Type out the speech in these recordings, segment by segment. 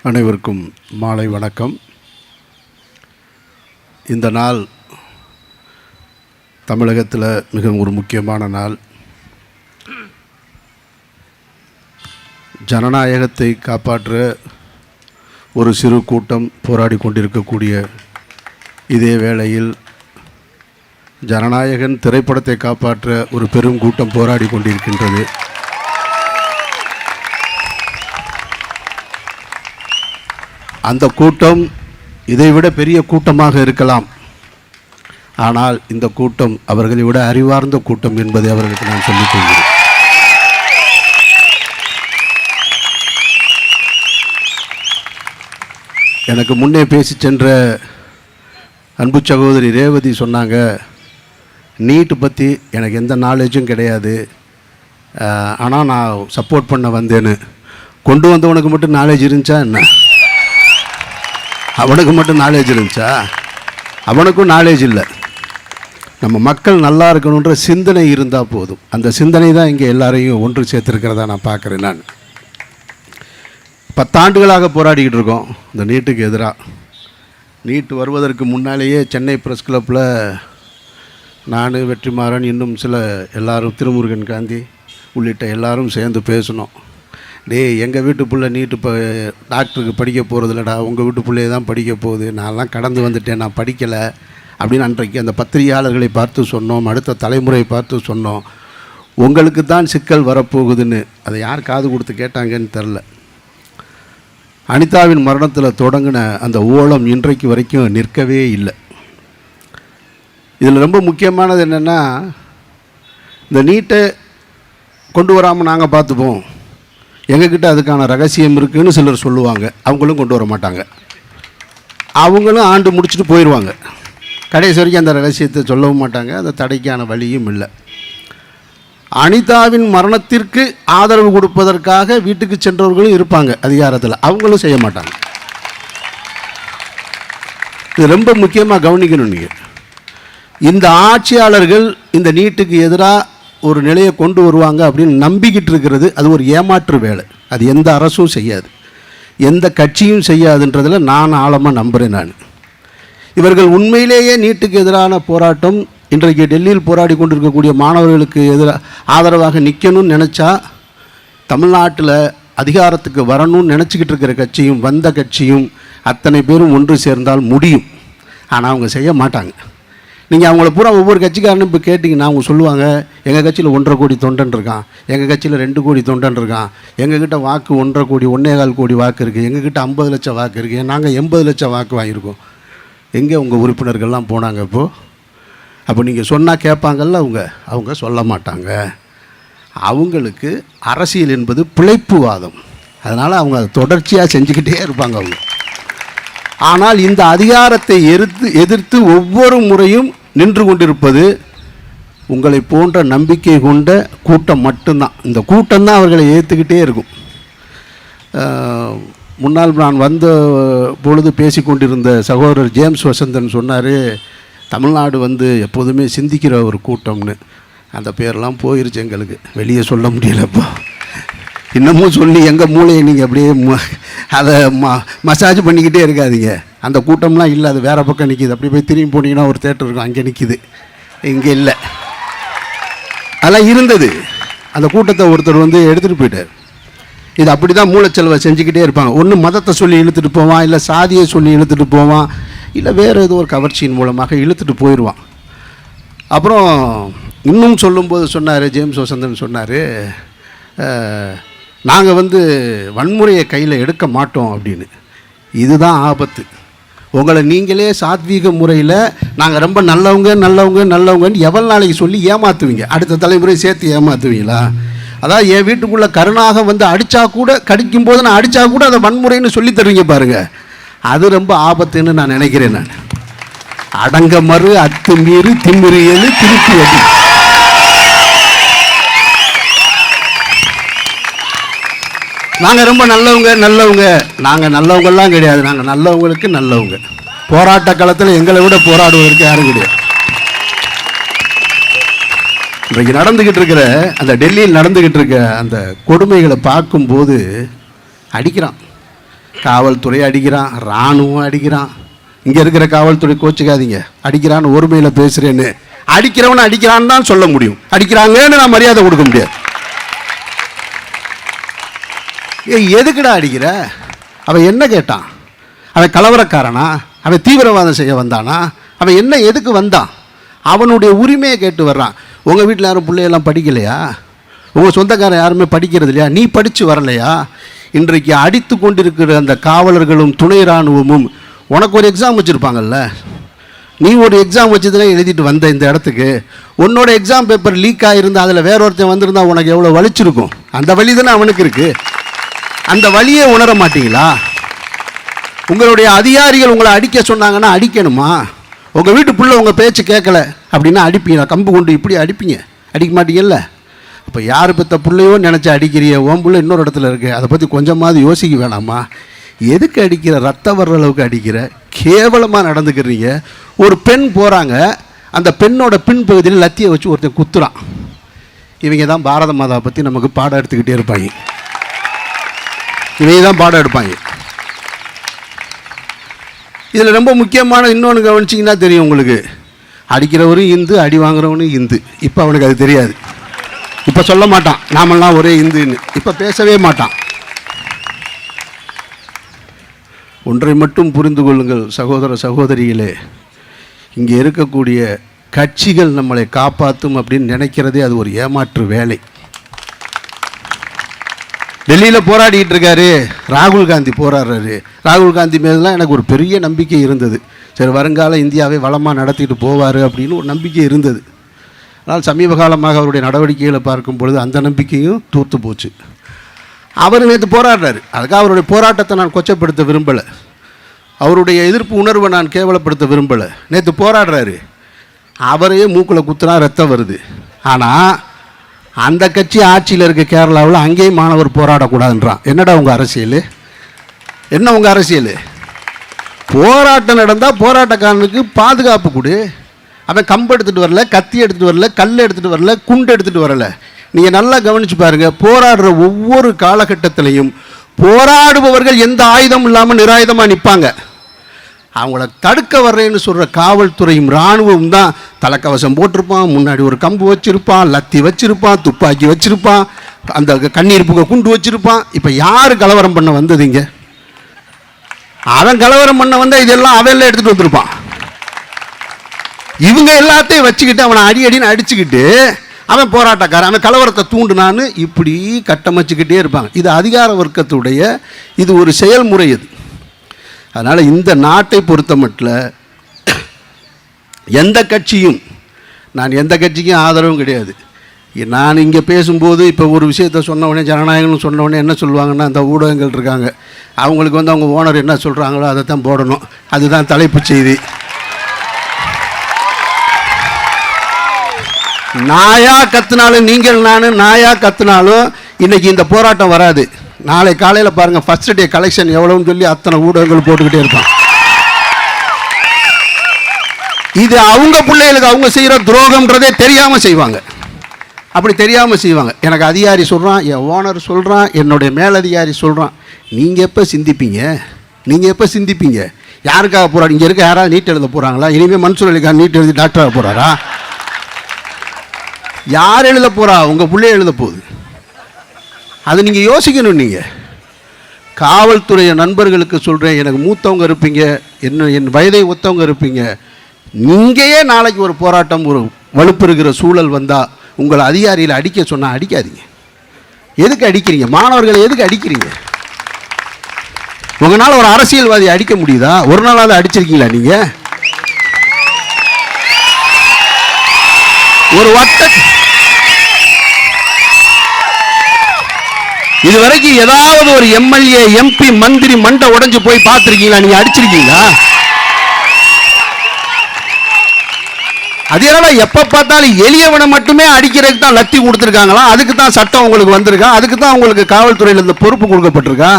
அனைவருக்கும் மாலை வணக்கம். இந்த நாள் தமிழகத்தில் மிக ஒரு முக்கியமான நாள். ஜனநாயகத்தை காப்பாற்ற ஒரு சிறு கூட்டம் போராடி கொண்டிருக்கக்கூடிய இதே வேளையில் ஜனநாயகன் திரைப்படத்தை காப்பாற்ற ஒரு பெரும் கூட்டம் போராடி கொண்டிருக்கின்றது. அந்த கூட்டம் இதைவிட பெரிய கூட்டமாக இருக்கலாம். ஆனால் இந்த கூட்டம் அவர்களை விட அறிவார்ந்த கூட்டம் என்பதை அவர்களுக்கு நான் சொல்லிக் கொள்கிறேன். எனக்கு முன்னே பேசி சென்ற அன்பு சகோதரி ரேவதி சொன்னாங்க, நீட்டு பற்றி எனக்கு எந்த நாலேஜும் கிடையாது, ஆனால் நான் சப்போர்ட் பண்ண வந்தேன்னு. கொண்டு வந்தவனுக்கு மட்டும் நாலேஜ் இருந்துச்சா என்ன? அவனுக்கு மட்டும் நாலேஜ் இருந்துச்சா? அவனுக்கும் நாலேஜ் இல்லை. நம்ம மக்கள் நல்லா இருக்கணுன்ற சிந்தனை இருந்தால் போதும். அந்த சிந்தனை தான் இங்கே எல்லாரையும் ஒன்று சேர்த்துருக்கிறதா நான் பார்க்குறேன். நான் 10 ஆண்டுகளாக போராடிக்கிட்டு இருக்கோம் இந்த நீட்டுக்கு எதிராக. நீட் வருவதற்கு முன்னாலேயே சென்னை ப்ரெஸ் கிளப்பில் நான், வெற்றிமாறன், இன்னும் சில எல்லாரும், திருமுருகன் காந்தி உள்ளிட்ட எல்லாரும் சேர்ந்து பேசணும். எங்கள் வீட்டு பிள்ளை நீட்டு இப்போ டாக்டருக்கு படிக்க போகிறதில்லடா, உங்கள் வீட்டு பிள்ளையே தான் படிக்க போகுது, நான்லாம் கடந்து வந்துட்டேன், நான் படிக்கலை அப்படின்னு அன்றைக்கு அந்த பத்திரிகையாளர்களை பார்த்து சொன்னோம். அடுத்த தலைமுறை பார்த்து சொன்னோம், உங்களுக்கு தான் சிக்கல் வரப்போகுதுன்னு. அதை யார் காது கொடுத்து கேட்டாங்கன்னு தெரில. அனிதாவின் மரணத்தில் தொடங்கின அந்த ஓலம் இன்றைக்கு வரைக்கும் நிற்கவே இல்லை. இதில் ரொம்ப முக்கியமானது என்னென்னா, இந்த நீட்டை கொண்டு வராமல் நாங்கள் பார்த்துப்போம், எங்ககிட்ட அதுக்கான ரகசியம் இருக்குதுன்னு சிலர் சொல்லுவாங்க. அவங்களும் கொண்டு வர மாட்டாங்க. அவங்களும் ஆண்டு முடிச்சுட்டு போயிடுவாங்க. கடைசி வரைக்கும் அந்த ரகசியத்தை சொல்லவும் மாட்டாங்க. அந்த தடைக்கான வழியும் இல்லை. அனிதாவின் மரணத்திற்கு ஆதரவு கொடுப்பதற்காக வீட்டுக்கு சென்றவர்களும் இருப்பாங்க அதிகாரத்தில், அவங்களும் செய்ய மாட்டாங்க. இது ரொம்ப முக்கியமாக கவனிக்கணும். நீங்கள் இந்த ஆட்சியாளர்கள் இந்த நீட்டுக்கு எதிராக ஒரு நிலையை கொண்டு வருவாங்க அப்படின்னு நம்பிக்கிட்டு இருக்கிறது அது ஒரு ஏமாற்று வேலை. அது எந்த அரசும் செய்யாது, எந்த கட்சியும் செய்யாதுன்றதில் நான் ஆழமாக நம்புகிறேன். நான் இவர்கள் உண்மையிலேயே நீட்டுக்கு எதிரான போராட்டம், இன்றைக்கு டெல்லியில் போராடி கொண்டிருக்கக்கூடிய மாணவர்களுக்கு எதிராக ஆதரவாக நிற்கணும்னு நினச்சா, தமிழ்நாட்டில் அதிகாரத்துக்கு வரணும்னு நினச்சிக்கிட்டு இருக்கிற கட்சியும் வந்த கட்சியும் அத்தனை பேரும் ஒன்று சேர்ந்தால் முடியும். ஆனால் அவங்க செய்ய மாட்டாங்க. நீங்கள் அவங்கள பூரா ஒவ்வொரு கட்சிக்காரனும் இப்போ கேட்டிங்கன்னா அவங்க சொல்லுவாங்க, எங்கள் கட்சியில் 1.5 கோடி தொண்டன் இருக்கான், எங்கள் கட்சியில் 2 கோடி தொண்டன் இருக்கான், எங்ககிட்ட வாக்கு 1.5 கோடி 1.25 கோடி வாக்கு இருக்குது, எங்ககிட்ட 50 லட்சம் வாக்கு இருக்குது, நாங்கள் 80 லட்சம் வாக்கு வாங்கியிருக்கோம். எங்கே உங்கள் உறுப்பினர்கள்லாம் போனாங்க இப்போது? அப்போ நீங்கள் சொன்னால் கேட்பாங்கல்ல, அவங்க சொல்ல மாட்டாங்க. அவங்களுக்கு அரசியல் என்பது பிழைப்புவாதம். அதனால் அவங்க அதை தொடர்ச்சியாக செஞ்சுக்கிட்டே இருப்பாங்க அவங்க. ஆனால் இந்த அதிகாரத்தை எதிர்த்து ஒவ்வொரு முறையும் நின்று கொண்டிருப்பது உங்களை போன்ற நம்பிக்கை கொண்ட கூட்டம் மட்டும்தான். இந்த கூட்டம்தான் அவர்களை ஏற்றுக்கிட்டே இருக்கும். முன்னால் நான் வந்த பொழுது பேசி கொண்டிருந்த சகோதரர் ஜேம்ஸ் வசந்தன் சொன்னார், தமிழ்நாடு எப்போதுமே சிந்திக்கிற ஒரு கூட்டம்னு. அந்த பேரெல்லாம் போயிருச்சு, எங்களுக்கு வெளியே சொல்ல முடியலப்போ. இன்னமும் சொல்லி எங்கள் மூளையை நீங்கள் அப்படியே அதை மசாஜ் பண்ணிக்கிட்டே இருக்காதீங்க. அந்த கூட்டம்லாம் இல்லை, அது வேறு பக்கம் நிற்கிது. அப்படி போய் திரும்பி போனீங்கன்னா ஒரு தேட்டர் இருக்கும், அங்கே நிற்கிது, இங்கே இல்லை. அதெல்லாம் இருந்தது. அந்த கூட்டத்தை ஒருத்தர் எடுத்துகிட்டு போயிட்டார். இது அப்படி தான் மூளைச்செலவை செஞ்சுக்கிட்டே இருப்பாங்க. ஒன்று மதத்தை சொல்லி இழுத்துட்டு போவான், இல்லை சாதியை சொல்லி இழுத்துட்டு போவான், இல்லை வேறு ஏதோ ஒரு கவர்ச்சியின் மூலமாக இழுத்துட்டு போயிடுவான். அப்புறம் இன்னும் சொல்லும்போது சொன்னார், ஜேம்ஸ் வசந்தன் சொன்னார், நாங்கள் வன்முறையை கையில் எடுக்க மாட்டோம் அப்படின்னு. இதுதான் ஆபத்து. உங்களை நீங்களே சாத்வீக முறையில் நாங்கள் ரொம்ப நல்லவங்கன்னு எவ்வளோ நாளைக்கு சொல்லி ஏமாற்றுவீங்க? அடுத்த தலைமுறை சேர்த்து ஏமாற்றுவீங்களா? அதாவது என் வீட்டுக்குள்ளே கருணாக அடித்தா கூட, கடிக்கும் போது நான் அடித்தா கூட அதை வன்முறைன்னு சொல்லி தருவீங்க பாருங்கள். அது ரொம்ப ஆபத்துன்னு நான் நினைக்கிறேன். நான் அடங்க மறு அத்துமீறி திமிரியது திருப்பி அடி. நாங்கள் ரொம்ப நல்லவங்க. நாங்கள் நல்லவங்கெல்லாம் கிடையாது, நாங்கள் நல்லவங்களுக்கு நல்லவங்க. போராட்ட காலத்தில் எங்களை விட போராடுவதற்கு யாரும் கிடையாது. இன்றைக்கு நடந்துக்கிட்டு இருக்கிற அந்த டெல்லியில் நடந்துக்கிட்டு இருக்க அந்த கொடுமைகளை பார்க்கும்போது அடிக்கிறான். காவல்துறை அடிக்கிறான், இராணுவம் அடிக்கிறான். இங்கே இருக்கிற காவல்துறை கோச்சிக்காதீங்க, அடிக்கிறான்னு ஒருமையில் பேசுகிறேன்னு. அடிக்கிறவன் அடிக்கிறான்னு தான் சொல்ல முடியும், அடிக்கிறாங்கன்னு நான் மரியாதை கொடுக்க முடியாது. எதுக்குடா அடிக்கிற? அவன் என்ன கேட்டான்? அவன் கலவரக்காரனா? அவன் தீவிரவாதம் செய்ய வந்தானா? அவன் என்ன எதுக்கு வந்தான்? அவனுடைய உரிமையை கேட்டு வர்றான். உங்கள் வீட்டில் யாரும் பிள்ளையெல்லாம் படிக்கலையா? உங்கள் சொந்தக்காரன் யாருமே படிக்கிறது இல்லையா? நீ படித்து வரலையா? இன்றைக்கு அடித்து கொண்டிருக்கிற அந்த காவலர்களும் துணை இராணுவமும் உனக்கு ஒரு எக்ஸாம் வச்சுருப்பாங்கல்ல, நீ ஒரு எக்ஸாம் வச்சு தானே எழுதிட்டு வந்த இந்த இடத்துக்கு. உன்னோட எக்ஸாம் பேப்பர் லீக் ஆகிருந்தா அதில் வேற ஒருத்தன் வந்திருந்தா உனக்கு எவ்வளோ வலிச்சிருக்கும்? அந்த வலி தானே அவனுக்கு இருக்குது. அந்த வலியை உணர மாட்டீங்களா? உங்களுடைய அதிகாரிகள் உங்களை அடிக்க சொன்னாங்கன்னா அடிக்கணுமா? உங்கள் வீட்டு பிள்ளை உங்கள் பேச்சு கேட்கல அப்படின்னா அடிப்பீங்களா? கம்பு கொண்டு இப்படி அடிப்பீங்க? அடிக்க மாட்டீங்கல்ல. இப்போ யார் பெற்ற பிள்ளையோ நினச்சி அடிக்கிறிய, ஓம் பிள்ளை இன்னொரு இடத்துல இருக்கு, அதை பற்றி கொஞ்சமாவது யோசிக்க வேணாமா? எதுக்கு அடிக்கிற? ரத்தம் வர்ற அளவுக்கு அடிக்கிற, கேவலமாக நடந்துக்கிறீங்க. ஒரு பெண் போகிறாங்க, அந்த பெண்ணோட பின்பகுதியில் லத்தியை வச்சு ஒருத்தன் குத்துறான். இவங்க தான் பாரத மாதாவை பற்றி நமக்கு பாடம் எடுத்துக்கிட்டே இருப்பாங்க. இவங்க தான் பாடம் எடுப்பாங்க. இதில் ரொம்ப முக்கியமான இன்னொன்று கவனிச்சிங்கன்னா தெரியும் உங்களுக்கு, அடிக்கிறவரும் இந்து, அடி வாங்குறவனும் இந்து. இப்போ அவனுக்கு அது தெரியாது. இப்போ சொல்ல மாட்டான் நாமெல்லாம் ஒரே இந்துன்னு, இப்போ பேசவே மாட்டான். ஒன்றை மட்டும் புரிந்து கொள்ளுங்கள் சகோதர சகோதரிகளே, இங்கே இருக்கக்கூடிய கட்சிகள் நம்மளை காப்பாற்றும் அப்படின்னு நினைக்கிறதே அது ஒரு ஏமாற்று வேலை. டெல்லியில் போராடிட்டு இருக்காரு ராகுல் காந்தி, போராடுறாரு. ராகுல் காந்தி மேலாம் எனக்கு ஒரு பெரிய நம்பிக்கை இருந்தது. சரி, வருங்கால இந்தியாவை வளமாக நடத்திட்டு போவார் அப்படின்னு ஒரு நம்பிக்கை இருந்தது. ஆனால் சமீப காலமாக அவருடைய நடவடிக்கைகளை பார்க்கும் பொழுது அந்த நம்பிக்கையும் தூத்து போச்சு. அவர் நேற்று போராடுறாரு. அதுக்காக அவருடைய போராட்டத்தை நான் கொச்சப்படுத்த விரும்பலை, அவருடைய எதிர்ப்பு உணர்வை நான் கேவலப்படுத்த விரும்பலை. நேற்று போராடுறாரு, அவரையே மூக்கில் குத்துனா ரத்தம் வருது. ஆனால் அந்த கட்சி ஆட்சியில் இருக்க கேரளாவில் அங்கேயும் மாணவர் போராடக்கூடாதுன்றான். என்னடா உங்கள் அரசியல்? என்ன உங்கள் அரசியல்? போராட்டம் நடந்தால் போராட்டக்காரனுக்கு பாதுகாப்பு கொடு. அவன் கம்பு எடுத்துகிட்டு வரல, கத்தி எடுத்துகிட்டு வரல, கல் எடுத்துகிட்டு வரல, குண்டு எடுத்துகிட்டு வரல. நீங்கள் நல்லா கவனித்து பாருங்கள், போராடுற ஒவ்வொரு காலகட்டத்திலையும் போராடுபவர்கள் எந்த ஆயுதம் இல்லாமல் நிராயுதமாக நிற்பாங்க. அவங்கள தடுக்க வர்றேன்னு சொல்கிற காவல்துறையும் இராணுவம் தான் தலைக்கவசம் போட்டிருப்பான், முன்னாடி ஒரு கம்பு வச்சுருப்பான், லத்தி வச்சுருப்பான், துப்பாக்கி வச்சுருப்பான், அந்த கண்ணீர் புகை குண்டு வச்சுருப்பான். இப்போ யார் கலவரம் பண்ண வந்ததுங்க? அவன் கலவரம் பண்ண வந்தால் இதெல்லாம் அவெல்லாம் எடுத்துகிட்டு வந்திருப்பான். இவங்க எல்லாத்தையும் வச்சுக்கிட்டு அவனை அடின்னு அடிச்சுக்கிட்டு அவன் போராட்டக்காரன், அவன் கலவரத்தை தூண்டுனான்னு இப்படி கட்டமைச்சுக்கிட்டே இருப்பாங்க. இது அதிகார வர்க்கத்துடைய இது ஒரு செயல்முறை. இது அதனால் இந்த நாட்டை பொறுத்த மட்டும் எந்த கட்சியும், நான் எந்த கட்சிக்கும் ஆதரவும் கிடையாது. நான் இங்கே பேசும்போது இப்போ ஒரு விஷயத்த சொன்னவொடனே, ஜனநாயகம்னு சொன்னவொடனே என்ன சொல்லுவாங்கன்னா, அந்த ஊடகங்கள் இருக்காங்க, அவங்களுக்கு வந்து அவங்க ஓனர் என்ன சொல்கிறாங்களோ அதை தான் போடணும், அதுதான் தலைப்பு செய்தி. நாயா கத்துனாலும், நீங்கள் நான் நாயா கத்துனாலும் இன்னைக்கு இந்த போராட்டம் வராது. நாளை காலையில் பாருங்கள், ஃபர்ஸ்ட் டே கலெக்ஷன் எவ்வளோன்னு சொல்லி அத்தனை ஊடகங்கள் போட்டுக்கிட்டே இருப்பான். இது அவங்க பிள்ளைகளுக்கு அவங்க செய்கிற துரோகம்ன்றதே தெரியாமல் செய்வாங்க. அப்படி தெரியாமல் செய்வாங்க. எனக்கு அதிகாரி சொல்கிறான், என் ஓனர் சொல்கிறான், என்னுடைய மேலதிகாரி சொல்கிறான். நீங்கள் எப்போ சிந்திப்பீங்க? நீங்கள் எப்போ சிந்திப்பீங்க? யாருக்காக போராடி? இங்கே இருக்க யாராவது நீட் எழுத போகிறாங்களா? இனிமேல் மன்சூர் அலிகான் நீட் எழுதி டாக்டராக போகிறாரா? யார் எழுத போகிறா? உங்கள் பிள்ளை எழுத போகுது. அது நீங்கள் யோசிக்கணும். நீங்கள் காவல்துறை நண்பர்களுக்கு சொல்கிறேன், எனக்கு மூத்தவங்க இருப்பீங்க, என் வயதை ஒத்தவங்க இருப்பீங்க. நீங்களையே நாளைக்கு ஒரு போராட்டம், ஒரு வலுப்பெறுகிற சூழல் வந்தால் உங்களை அதிகாரியில் அடிக்க சொன்னால் அடிக்காதீங்க. எதுக்கு அடிக்கிறீங்க? மாணவர்களை எதுக்கு அடிக்கிறீங்க? உங்களால் ஒரு அரசியல்வாதியை அடிக்க முடியுதா? ஒரு நாளாவது அடிச்சிருக்கீங்களா நீங்கள்? ஒரு இது வரைக்கும் ஏதாவது ஒரு எம்எல்ஏ, எம்பி, மந்திரி மண்டை உடைஞ்சு போய் பார்த்துருக்கீங்களா? நீங்க அடிச்சிருக்கீங்களா? அதனால எப்ப பார்த்தாலும் எளியவனை மட்டுமே அடிக்கிறதுக்கு தான் லத்தி கொடுத்துருக்காங்களா? அதுக்கு தான் சட்டம் உங்களுக்கு வந்திருக்கா? அதுக்கு தான் உங்களுக்கு காவல்துறையில் இந்த பொறுப்பு கொடுக்கப்பட்டிருக்கா?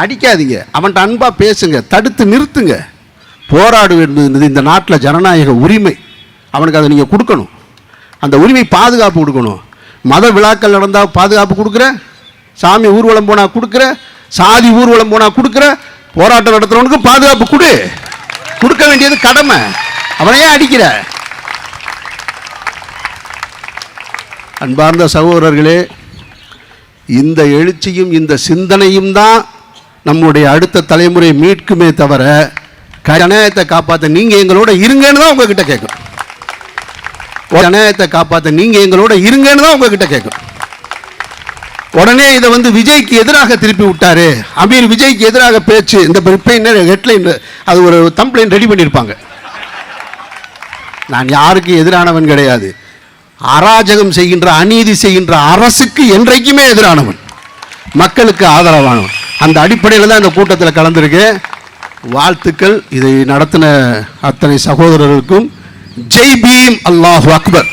அடிக்காதீங்க, அவன்கிட்ட அன்பா பேசுங்க, தடுத்து நிறுத்துங்க. போராடு என்பது இந்த நாட்டில் ஜனநாயக உரிமை. அவனுக்கு அதை நீங்கள் கொடுக்கணும். அந்த உரிமை பாதுகாப்பு கொடுக்கணும். மத விழாக்கள் நடந்தால் பாதுகாப்பு கொடுக்குற, சாமி ஊர்வலம் போனால் கொடுக்குற, சாதி ஊர்வலம் போனா கொடுக்குற, போராட்டம் நடத்துறவனுக்கு பாதுகாப்பு கொடு, கொடுக்க வேண்டியது கடமை. அவனையே அடிக்கிற. அன்பார்ந்த சகோதரர்களே, இந்த எழுச்சியும் இந்த சிந்தனையும் தான் நம்முடைய அடுத்த தலைமுறை மீட்குமே தவிர ஜனநாயகத்தை காப்பாற்ற நீங்க எங்களோட இருங்கன்னு தான் உங்ககிட்ட கேட்கும். ஜனநாயகத்தை காப்பாற்ற நீங்க எங்களோட இருங்கன்னு தான் உங்ககிட்ட கேட்கும். உடனே இதை விஜய்க்கு எதிராக திருப்பி விட்டாரு, அமீர் விஜய்க்கு எதிராக பேச்சு, இந்த ஹெட்லைன் அது ஒரு தம்ப்லைன் ரெடி பண்ணியிருப்பாங்க. நான் யாருக்கு எதிரானவன் கிடையாது. அராஜகம் செய்கின்ற, அநீதி செய்கின்ற அரசுக்கு என்றைக்குமே எதிரானவன், மக்களுக்கு ஆதரவானவன். அந்த அடிப்படையில் தான் இந்த கூட்டத்தில் கலந்துருக்கேன். வாழ்த்துக்கள். இதை நடத்தின அத்தனை சகோதரர்களுக்கும் ஜெய் பீம், அல்லாஹு அக்பர்.